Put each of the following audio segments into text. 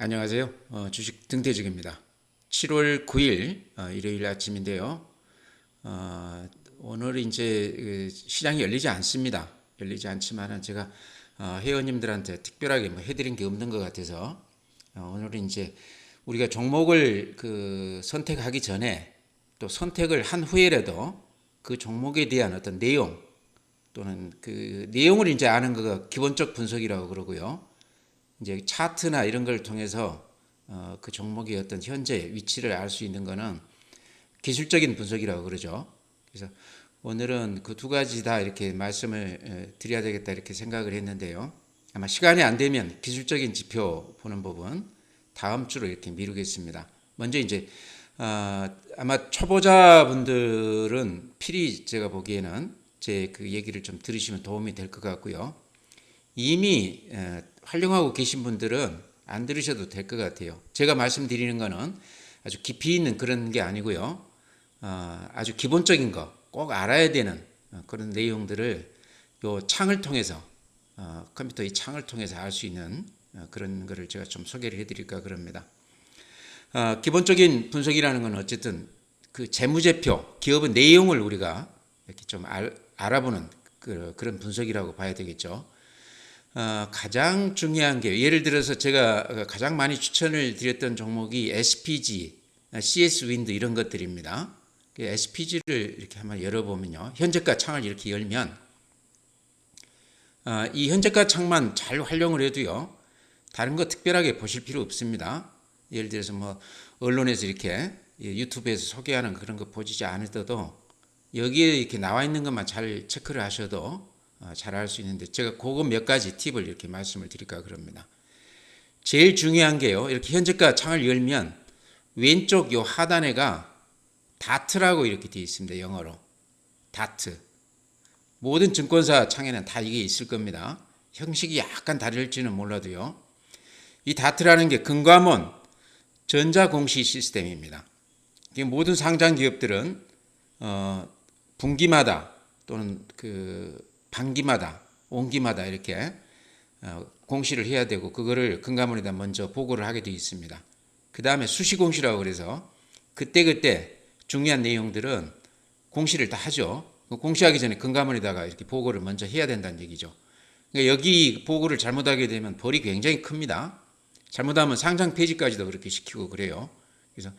안녕하세요. 주식 등대직입니다. 7월 9일 일요일 아침인데요. 오늘 이제 시장이 열리지 않습니다. 열리지 않지만은 제가 회원님들한테 특별하게 뭐 해드린 게 없는 것 같아서 오늘은 이제 우리가 종목을 선택하기 전에 또 선택을 한 후에라도 그 종목에 대한 어떤 내용 또는 그 내용을 이제 아는 거가 기본적 분석이라고 그러고요. 이제 차트나 이런 걸 통해서 그 종목의 어떤 현재 위치를 알 수 있는 거는 기술적인 분석이라고 그러죠. 그래서 오늘은 그 두 가지 다 이렇게 말씀을 드려야 되겠다 이렇게 생각을 했는데요. 아마 시간이 안 되면 기술적인 지표 보는 부분 다음 주로 이렇게 미루겠습니다. 먼저 이제 아마 초보자분들은 필히 제가 보기에는 제 그 얘기를 좀 들으시면 도움이 될 것 같고요. 이미 활용하고 계신 분들은 안 들으셔도 될 것 같아요. 제가 말씀드리는 거는 아주 깊이 있는 그런 게 아니고요. 아주 기본적인 거 꼭 알아야 되는 그런 내용들을 요 창을 통해서 컴퓨터 이 창을 통해서 알 수 있는 그런 거를 제가 좀 소개를 해드릴까 그럽니다. 기본적인 분석이라는 건 어쨌든 그 재무제표, 기업의 내용을 우리가 이렇게 좀 알아보는 그런 분석이라고 봐야 되겠죠. 가장 중요한 게 예를 들어서 제가 가장 많이 추천을 드렸던 종목이 SPG, CS 윈드 이런 것들입니다. SPG를 이렇게 한번 열어보면요. 현재가 창을 이렇게 열면 이 현재가 창만 잘 활용을 해도요. 다른 거 특별하게 보실 필요 없습니다. 예를 들어서 뭐 언론에서 이렇게 유튜브에서 소개하는 그런 거 보지 않으셔도 여기에 이렇게 나와 있는 것만 잘 체크를 하셔도 잘 알 수 있는데 제가 그거 몇 가지 팁을 이렇게 말씀을 드릴까 그럽니다. 제일 중요한 게요. 이렇게 현재가 창을 열면 왼쪽 요 하단에가 다트라고 이렇게 되어 있습니다. 영어로. 다트. 모든 증권사 창에는 다 이게 있을 겁니다. 형식이 약간 다를지는 몰라도요. 이 다트라는 게 금감원 전자공시 시스템입니다. 모든 상장 기업들은 분기마다 또는 반기마다, 온기마다 이렇게 공시를 해야 되고 그거를 금감원에다 먼저 보고를 하게 되어 있습니다. 그 다음에 수시공시라고 그래서 그때그때 중요한 내용들은 공시를 다 하죠. 공시하기 전에 금감원에다가 이렇게 보고를 먼저 해야 된다는 얘기죠. 그러니까 여기 보고를 잘못하게 되면 벌이 굉장히 큽니다. 잘못하면 상장 폐지까지도 그렇게 시키고 그래요. 그래서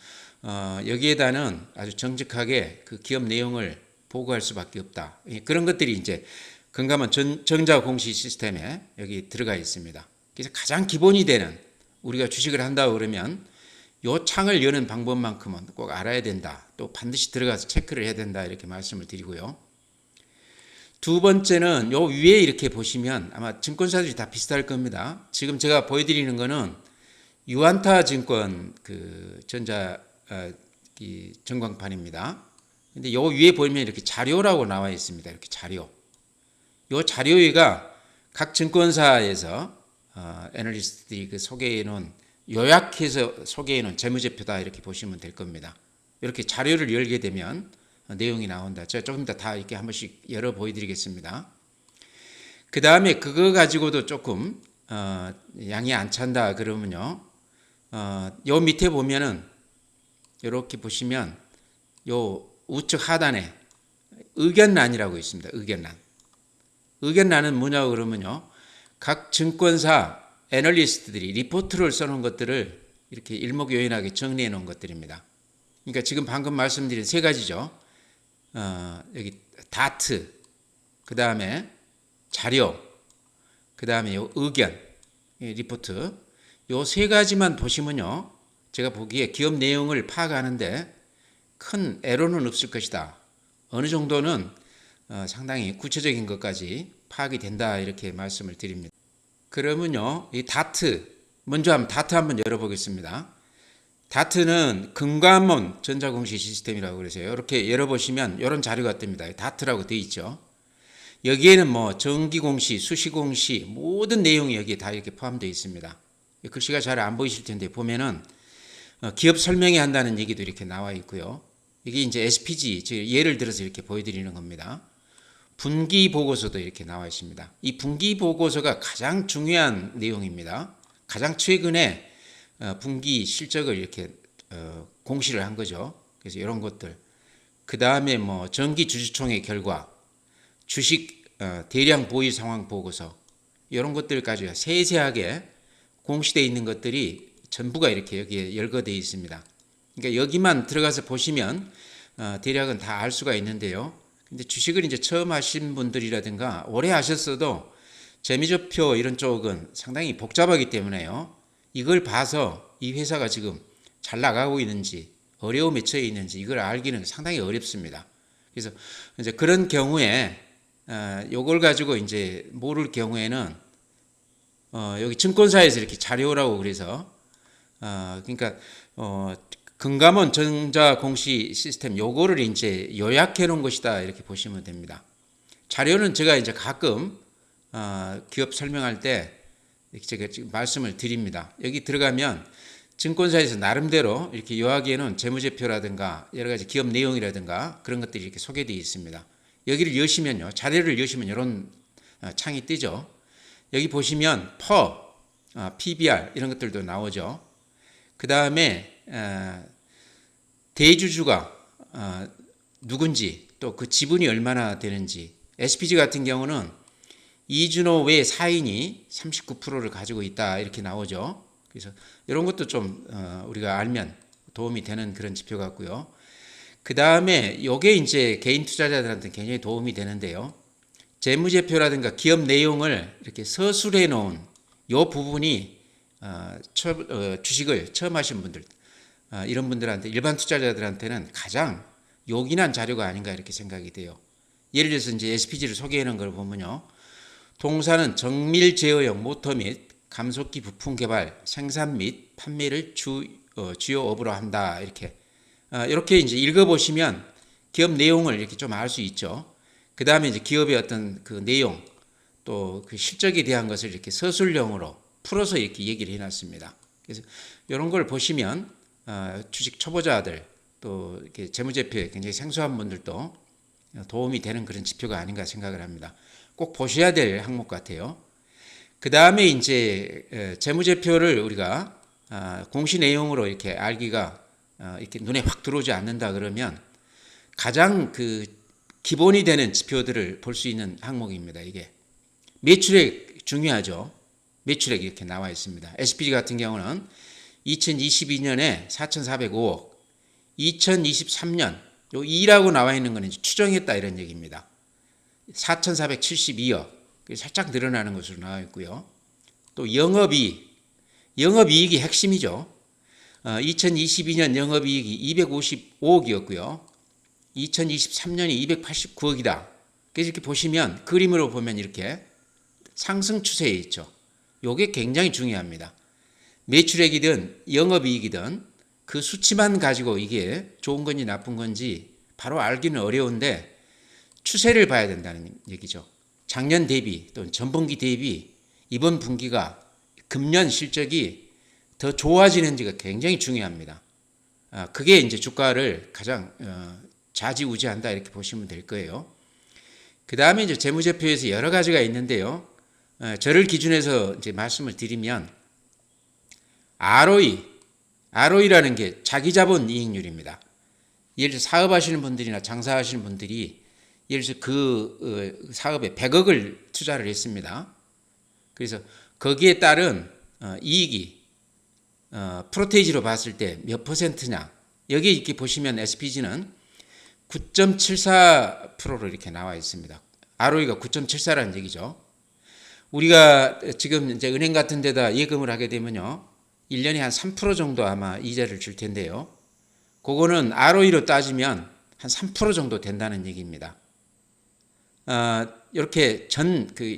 여기에다는 아주 정직하게 그 기업 내용을 보고할 수밖에 없다. 그런 것들이 이제 금감원 전자공시 시스템에 여기 들어가 있습니다. 그래서 가장 기본이 되는 우리가 주식을 한다고 그러면 요 창을 여는 방법만큼은 꼭 알아야 된다. 또 반드시 들어가서 체크를 해야 된다. 이렇게 말씀을 드리고요. 두 번째는 요 위에 이렇게 보시면 아마 증권사들이 다 비슷할 겁니다. 지금 제가 보여드리는 거는 유안타 증권 전광판입니다. 근데 요 위에 보면 이렇게 자료라고 나와 있습니다. 이렇게 자료. 요 자료가 각 증권사에서 애널리스트들이 소개해 놓은 요약해서 소개해 놓은 재무제표다 이렇게 보시면 될 겁니다. 이렇게 자료를 열게 되면 내용이 나온다. 제가 조금 더 이렇게 한 번씩 열어 보여드리겠습니다. 그 다음에 그거 가지고도 조금 양이 안 찬다 그러면요. 요 밑에 보면은 이렇게 보시면 요 우측 하단에 의견란이라고 있습니다. 의견란. 의견란은 뭐냐고 그러면요. 각 증권사 애널리스트들이 리포트를 써놓은 것들을 이렇게 일목요연하게 정리해 놓은 것들입니다. 그러니까 지금 방금 말씀드린 세 가지죠. 여기 다트, 그 다음에 자료, 그 다음에 요 의견, 리포트. 요 세 가지만 보시면요. 제가 보기에 기업 내용을 파악하는데 큰 에러는 없을 것이다. 어느 정도는 상당히 구체적인 것까지 파악이 된다 이렇게 말씀을 드립니다. 그러면요. 이 다트 먼저 한번 다트 한번 열어보겠습니다. 다트는 금감원 전자공시 시스템이라고 그러세요. 이렇게 열어보시면 이런 자료가 뜹니다. 다트라고 되어 있죠. 여기에는 뭐 정기공시, 수시공시 모든 내용이 여기에 다 이렇게 포함되어 있습니다. 글씨가 잘 안 보이실 텐데 보면은 기업 설명회 한다는 얘기도 이렇게 나와 있고요. 이게 이제 SPG, 예를 들어서 이렇게 보여드리는 겁니다. 분기 보고서도 이렇게 나와 있습니다. 이 분기 보고서가 가장 중요한 내용입니다. 가장 최근에 분기 실적을 이렇게 공시를 한 거죠. 그래서 이런 것들. 그 다음에 뭐 정기 주주총회 결과, 주식 대량 보유 상황 보고서 이런 것들까지 세세하게 공시되어 있는 것들이 전부가 이렇게 여기에 열거되어 있습니다. 그러니까 여기만 들어가서 보시면 대략은 다 알 수가 있는데요. 근데 주식을 이제 처음 하신 분들이라든가 오래 하셨어도 재미지표 이런 쪽은 상당히 복잡하기 때문에요. 이걸 봐서 이 회사가 지금 잘 나가고 있는지 어려움에 처해 있는지 이걸 알기는 상당히 어렵습니다. 그래서 이제 그런 경우에 요걸 가지고 이제 모를 경우에는 여기 증권사에서 이렇게 자료라고 그래서 그러니까 금감원 전자 공시 시스템 요거를 이제 요약해 놓은 것이다 이렇게 보시면 됩니다. 자료는 제가 이제 가끔 기업 설명할 때 제가 지금 말씀을 드립니다. 여기 들어가면 증권사에서 나름대로 이렇게 요약해 놓은 재무제표라든가 여러 가지 기업 내용이라든가 그런 것들이 이렇게 소개되어 있습니다. 여기를 여시면요, 자료를 여시면 이런 창이 뜨죠. 여기 보시면 PBR 이런 것들도 나오죠. 그 다음에 대주주가 누군지 또 그 지분이 얼마나 되는지, SPG 같은 경우는 이준호 외 4인이 39%를 가지고 있다 이렇게 나오죠. 그래서 이런 것도 좀 우리가 알면 도움이 되는 그런 지표 같고요. 그 다음에 이게 이제 개인 투자자들한테 굉장히 도움이 되는데요. 재무제표라든가 기업 내용을 이렇게 서술해 놓은 이 부분이 주식을 처음 하신 분들, 이런 분들한테, 일반 투자자들한테는 가장 요긴한 자료가 아닌가 이렇게 생각이 돼요. 예를 들어서 이제 SPG를 소개해 놓은 걸 보면요. 동사는 정밀 제어용 모터 및 감속기 부품 개발, 생산 및 판매를 주요 업으로 한다. 이렇게 이제 읽어보시면 기업 내용을 이렇게 좀 알 수 있죠. 그 다음에 이제 기업의 어떤 그 내용, 또 그 실적에 대한 것을 이렇게 서술형으로 풀어서 이렇게 얘기를 해놨습니다. 그래서 이런 걸 보시면 주식 초보자들 또 이렇게 재무제표에 굉장히 생소한 분들도 도움이 되는 그런 지표가 아닌가 생각을 합니다. 꼭 보셔야 될 항목 같아요. 그 다음에 이제 재무제표를 우리가 공시 내용으로 이렇게 알기가 이렇게 눈에 확 들어오지 않는다 그러면 가장 그 기본이 되는 지표들을 볼 수 있는 항목입니다. 이게 매출액 중요하죠. 매출액이 이렇게 나와 있습니다. SPG 같은 경우는 2022년에 4,405억, 2023년 요 2라고 나와 있는 건 이제 추정했다 이런 얘기입니다. 4,472억, 살짝 늘어나는 것으로 나와 있고요. 또 영업이익이 핵심이죠. 2022년 영업이익이 255억이었고요. 2023년이 289억이다. 그래서 이렇게 보시면 그림으로 보면 이렇게 상승 추세에 있죠. 요게 굉장히 중요합니다. 매출액이든 영업이익이든 그 수치만 가지고 이게 좋은 건지 나쁜 건지 바로 알기는 어려운데 추세를 봐야 된다는 얘기죠. 작년 대비 또는 전분기 대비 이번 분기가 금년 실적이 더 좋아지는지가 굉장히 중요합니다. 그게 이제 주가를 가장 좌지우지한다 이렇게 보시면 될 거예요. 그 다음에 이제 재무제표에서 여러 가지가 있는데요. 저를 기준해서 이제 말씀을 드리면 ROE라는 게 자기자본 이익률입니다. 예를 들어 사업하시는 분들이나 장사하시는 분들이 예를 들어 그 사업에 100억을 투자를 했습니다. 그래서 거기에 따른 이익이 프로테이지로 봤을 때 몇 퍼센트냐. 여기 이렇게 보시면 SPG는 9.74%로 이렇게 나와 있습니다. ROE가 9.74라는 얘기죠. 우리가 지금 이제 은행 같은 데다 예금을 하게 되면요. 1년에 한 3% 정도 아마 이자를 줄 텐데요. 그거는 ROE로 따지면 한 3% 정도 된다는 얘기입니다. 이렇게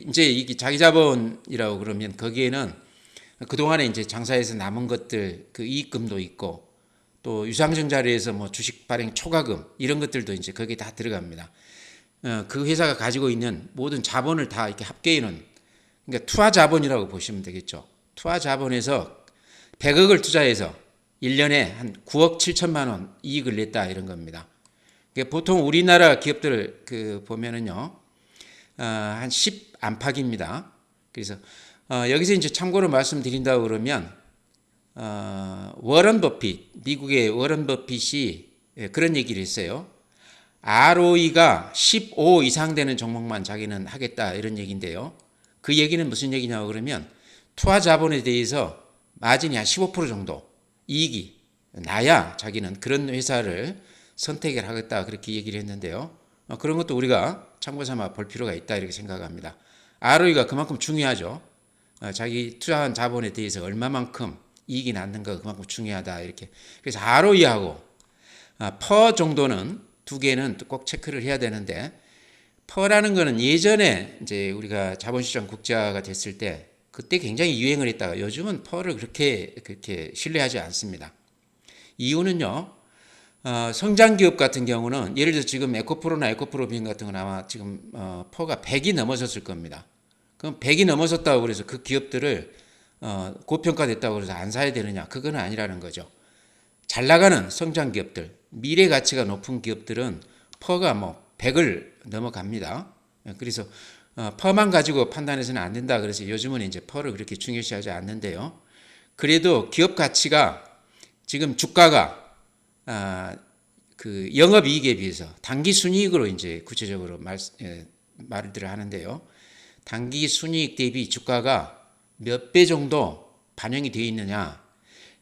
이제 이게 자기 자본이라고 그러면 거기에는 그동안에 이제 장사해서 남은 것들 그 이익금도 있고 또 유상증 자리에서 뭐 주식 발행 초과금 이런 것들도 이제 거기에 다 들어갑니다. 그 회사가 가지고 있는 모든 자본을 다 이렇게 합계해 놓은 그러니까 투하 자본이라고 보시면 되겠죠. 투하 자본에서 100억을 투자해서 1년에 한 9억 7천만 원 이익을 냈다 이런 겁니다. 그러니까 보통 우리나라 기업들 그 보면은요. 한 10 안팎입니다. 그래서 여기서 이제 참고로 말씀드린다고 그러면 워런 버핏, 미국의 워런 버핏이 그런 얘기를 했어요. ROE가 15 이상 되는 종목만 자기는 하겠다 이런 얘기인데요. 그 얘기는 무슨 얘기냐고 그러면 투하 자본에 대해서 마진이 한 15% 정도 이익이 나야 자기는 그런 회사를 선택을 하겠다 그렇게 얘기를 했는데요. 그런 것도 우리가 참고 삼아 볼 필요가 있다 이렇게 생각합니다. ROE가 그만큼 중요하죠. 자기 투자한 자본에 대해서 얼마만큼 이익이 났는가 그만큼 중요하다 이렇게. 그래서 ROE하고 퍼 정도는 두 개는 꼭 체크를 해야 되는데 퍼라는 거는 예전에 이제 우리가 자본시장 국제화가 됐을 때 그때 굉장히 유행을 했다가 요즘은 퍼를 그렇게 신뢰하지 않습니다. 이유는요. 성장 기업 같은 경우는 예를 들어 지금 에코프로나 에코프로빈 같은 건 아마 지금 퍼가 100이 넘어섰을 겁니다. 그럼 100이 넘어섰다고 그래서 그 기업들을 고평가됐다고 그래서 안 사야 되느냐? 그건 아니라는 거죠. 잘 나가는 성장 기업들, 미래 가치가 높은 기업들은 퍼가 뭐 100을 넘어갑니다. 그래서 퍼만 가지고 판단해서는 안 된다. 그래서 요즘은 이제 퍼를 그렇게 중요시하지 않는데요. 그래도 기업 가치가 지금 주가가 그 영업이익에 비해서 단기 순이익으로 이제 구체적으로 말들을 하는데요. 단기 순이익 대비 주가가 몇 배 정도 반영이 되어 있느냐.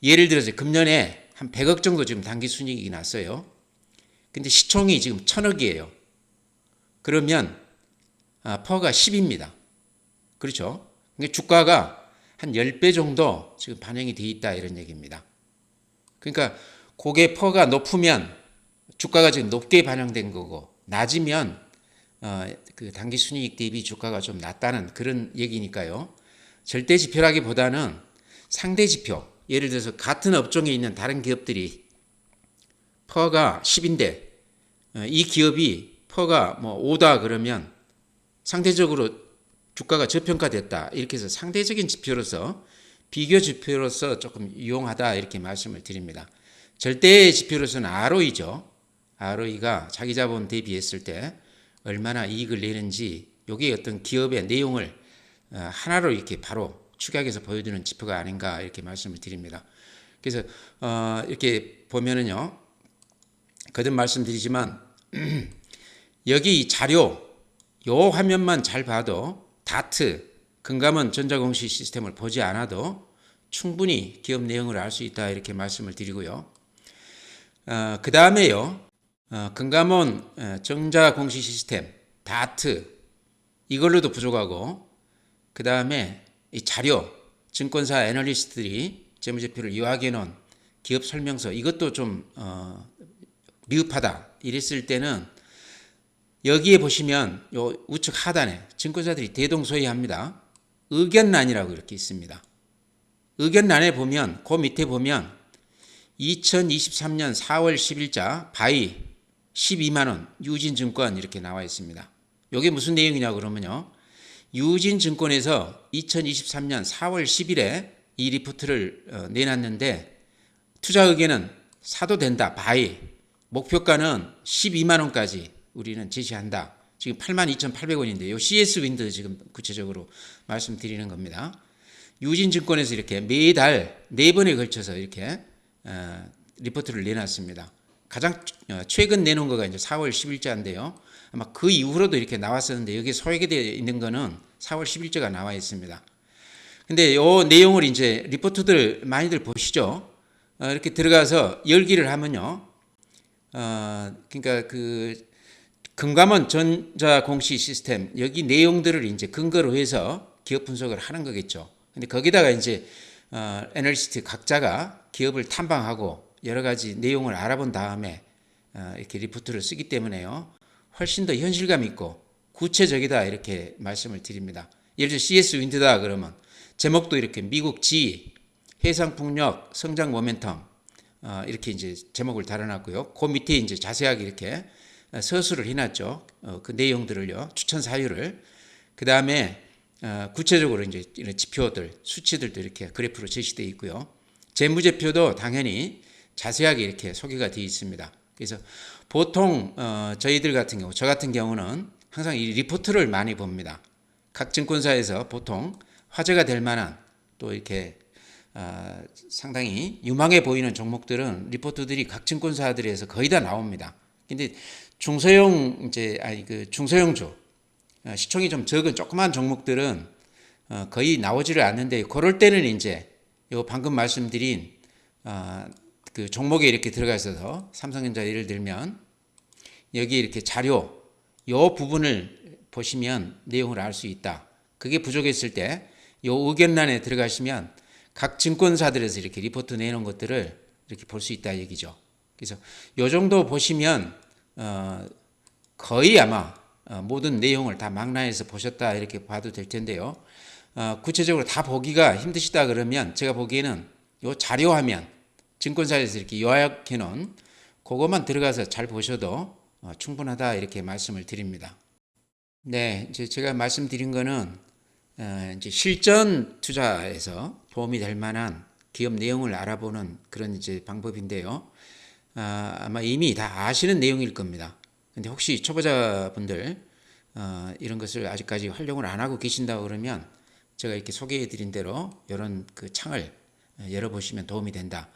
예를 들어서 금년에 한 100억 정도 지금 단기 순이익이 났어요. 근데 시총이 지금 1000억이에요. 그러면 퍼가 10입니다. 그렇죠? 그러니까 주가가 한 10배 정도 지금 반영이 되어 있다 이런 얘기입니다. 그러니까 고게 퍼가 높으면 주가가 지금 높게 반영된 거고 낮으면 그 단기 순이익 대비 주가가 좀 낮다는 그런 얘기니까요. 절대 지표라기보다는 상대 지표. 예를 들어서 같은 업종에 있는 다른 기업들이 퍼가 10인데 이 기업이 퍼가 뭐 5다 그러면 상대적으로 주가가 저평가됐다. 이렇게 해서 상대적인 지표로서 비교 지표로서 조금 유용하다 이렇게 말씀을 드립니다. 절대 지표로서는 ROE죠. ROE가 자기 자본 대비했을 때 얼마나 이익을 내는지 이게 어떤 기업의 내용을 하나로 이렇게 바로 축약해서 보여주는 지표가 아닌가 이렇게 말씀을 드립니다. 그래서 이렇게 보면은요. 거듭 말씀드리지만 여기 이 자료 요 화면만 잘 봐도 다트 금감원 전자공시 시스템을 보지 않아도 충분히 기업 내용을 알 수 있다 이렇게 말씀을 드리고요. 그 다음에요. 금감원 전자공시 시스템 다트 이걸로도 부족하고 그 다음에 이 자료 증권사 애널리스트들이 재무제표를 요약해 놓은 기업 설명서 이것도 좀 미흡하다 이랬을 때는 여기에 보시면 요 우측 하단에 증권사들이 대동소이합니다. 의견란이라고 이렇게 있습니다. 의견란에 보면 그 밑에 보면 2023년 4월 10일자 바이 12만원 유진증권 이렇게 나와 있습니다. 이게 무슨 내용이냐 그러면요. 유진증권에서 2023년 4월 10일에 이 리포트를 내놨는데 투자 의견은 사도 된다. 바이 목표가는 12만원까지 우리는 제시한다. 지금 82,800원인데 요 CS 윈드 지금 구체적으로 말씀드리는 겁니다. 유진증권에서 이렇게 매달 4번에 걸쳐서 이렇게 리포트를 내놨습니다. 가장 최근 내놓은 거가 이제 4월 10일자인데요. 아마 그 이후로도 이렇게 나왔었는데 여기 소개되어 있는 거는 4월 10일자가 나와 있습니다. 근데 요 내용을 이제 리포트들 많이들 보시죠. 이렇게 들어가서 열기를 하면요. 그러니까 그 금감원 전자공시 시스템 여기 내용들을 이제 근거로 해서 기업 분석을 하는 거겠죠. 근데 거기다가 이제 애널리스트 각자가 기업을 탐방하고 여러 가지 내용을 알아본 다음에 이렇게 리포트를 쓰기 때문에요. 훨씬 더 현실감 있고 구체적이다 이렇게 말씀을 드립니다. 예를 들어 CS 윈드다 그러면 제목도 이렇게 미국 G 해상풍력 성장 모멘텀 이렇게 이제 제목을 달아놨고요. 그 밑에 이제 자세하게 이렇게 서술을 해놨죠. 그 내용들을요. 추천 사유를 그 다음에 구체적으로 이제 이런 지표들 수치들도 이렇게 그래프로 제시되어 있고요. 재무제표도 당연히 자세하게 이렇게 소개가 되어 있습니다. 그래서 보통 저희들 같은 경우 저 같은 경우는 항상 이 리포트를 많이 봅니다. 각 증권사에서 보통 화제가 될 만한 또 이렇게 상당히 유망해 보이는 종목들은 리포트들이 각 증권사들에서 거의 다 나옵니다. 근데 중소형 중소형주 시총이 좀 적은 조그만 종목들은 거의 나오지를 않는데, 그럴 때는 이제 요 방금 말씀드린 그 종목에 이렇게 들어가 있어서 삼성전자 예를 들면 여기 이렇게 자료 요 부분을 보시면 내용을 알 수 있다. 그게 부족했을 때 요 의견란에 들어가시면 각 증권사들에서 이렇게 리포트 내놓은 것들을 이렇게 볼 수 있다 얘기죠. 그래서 요 정도 보시면 거의 아마 모든 내용을 다 망라해서 보셨다 이렇게 봐도 될 텐데요. 구체적으로 다 보기가 힘드시다 그러면 제가 보기에는 요 자료 화면 증권사에서 이렇게 요약해 놓은 그것만 들어가서 잘 보셔도 충분하다 이렇게 말씀을 드립니다. 네, 이제 제가 말씀드린 거는 이제 실전 투자에서 도움이 될 만한 기업 내용을 알아보는 그런 이제 방법인데요. 아마 이미 다 아시는 내용일 겁니다. 근데 혹시 초보자분들 이런 것을 아직까지 활용을 안 하고 계신다 그러면 제가 이렇게 소개해 드린 대로 이런 그 창을 열어보시면 도움이 된다.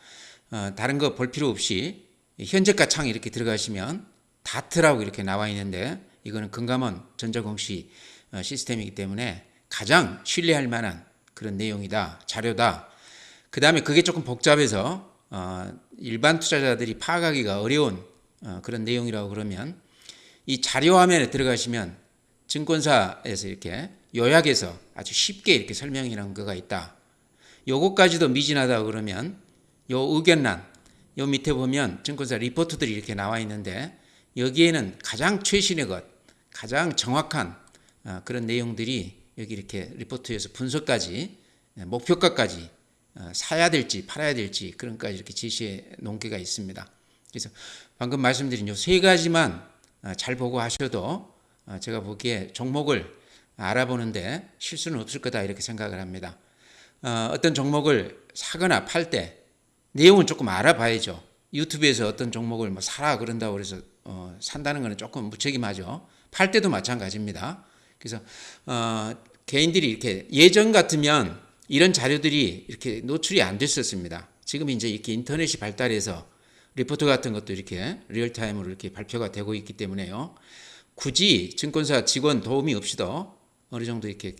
다른 거 볼 필요 없이 현재가 창 이렇게 들어가시면 다트라고 이렇게 나와 있는데, 이거는 금감원 전자공시 시스템이기 때문에 가장 신뢰할 만한 그런 내용이다, 자료다. 그 다음에 그게 조금 복잡해서 일반 투자자들이 파악하기가 어려운 그런 내용이라고 그러면 이 자료 화면에 들어가시면 증권사에서 이렇게 요약해서 아주 쉽게 이렇게 설명이라는 거가 있다. 요것까지도 미진하다 그러면 요 의견란 요 밑에 보면 증권사 리포트들이 이렇게 나와 있는데, 여기에는 가장 최신의 것, 가장 정확한 그런 내용들이 여기 이렇게 리포트에서 분석까지 목표가까지 사야 될지 팔아야 될지 그런 까지 이렇게 제시해 놓은 게가 있습니다. 그래서 방금 말씀드린 요 세 가지만 잘 보고 하셔도 제가 보기에 종목을 알아보는데 실수는 없을 거다 이렇게 생각을 합니다. 어떤 종목을 사거나 팔 때 내용은 조금 알아봐야죠. 유튜브에서 어떤 종목을 뭐 사라 그런다고 그래서 산다는 거는 조금 무책임하죠. 팔 때도 마찬가지입니다. 그래서 개인들이 이렇게 예전 같으면 이런 자료들이 이렇게 노출이 안 됐었습니다. 지금 이제 이렇게 인터넷이 발달해서 리포트 같은 것도 이렇게 리얼타임으로 이렇게 발표가 되고 있기 때문에요. 굳이 증권사 직원 도움이 없이도 어느 정도 이렇게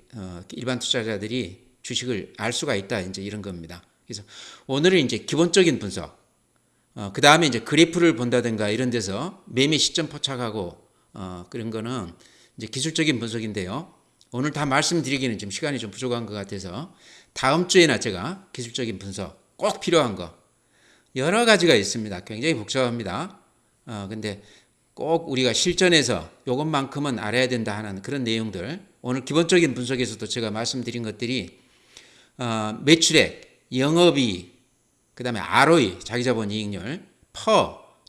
일반 투자자들이 주식을 알 수가 있다, 이제 이런 겁니다. 그래서 오늘은 이제 기본적인 분석, 그 다음에 이제 그래프를 본다든가 이런 데서 매매 시점 포착하고 그런 거는 이제 기술적인 분석인데요. 오늘 다 말씀드리기는 지금 시간이 좀 부족한 것 같아서 다음 주에나 제가 기술적인 분석 꼭 필요한 거 여러 가지가 있습니다. 굉장히 복잡합니다. 근데 꼭 우리가 실전에서 요것만큼은 알아야 된다 하는 그런 내용들, 오늘 기본적인 분석에서도 제가 말씀드린 것들이 매출액, 영업이익, 그 다음에 ROE, 자기자본이익률,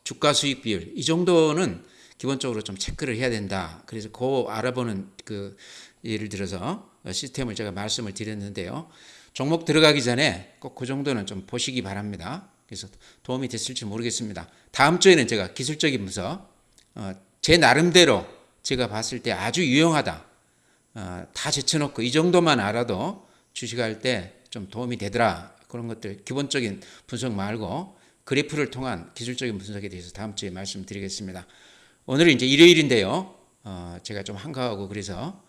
주가 수익 비율, 이 정도는 기본적으로 좀 체크를 해야 된다. 그래서 그 알아보는 그 예를 들어서 시스템을 제가 말씀을 드렸는데요. 종목 들어가기 전에 꼭 그 정도는 좀 보시기 바랍니다. 그래서 도움이 됐을지 모르겠습니다. 다음 주에는 제가 기술적인 분석, 제 나름대로 제가 봤을 때 아주 유용하다, 다 제쳐놓고 이 정도만 알아도 주식할 때 좀 도움이 되더라, 그런 것들 기본적인 분석 말고 그래프를 통한 기술적인 분석에 대해서 다음 주에 말씀드리겠습니다. 오늘은 이제 일요일인데요. 제가 좀 한가하고 그래서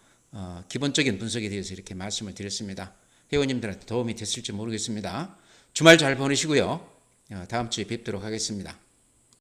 기본적인 분석에 대해서 이렇게 말씀을 드렸습니다. 회원님들한테 도움이 됐을지 모르겠습니다. 주말 잘 보내시고요. 다음 주에 뵙도록 하겠습니다.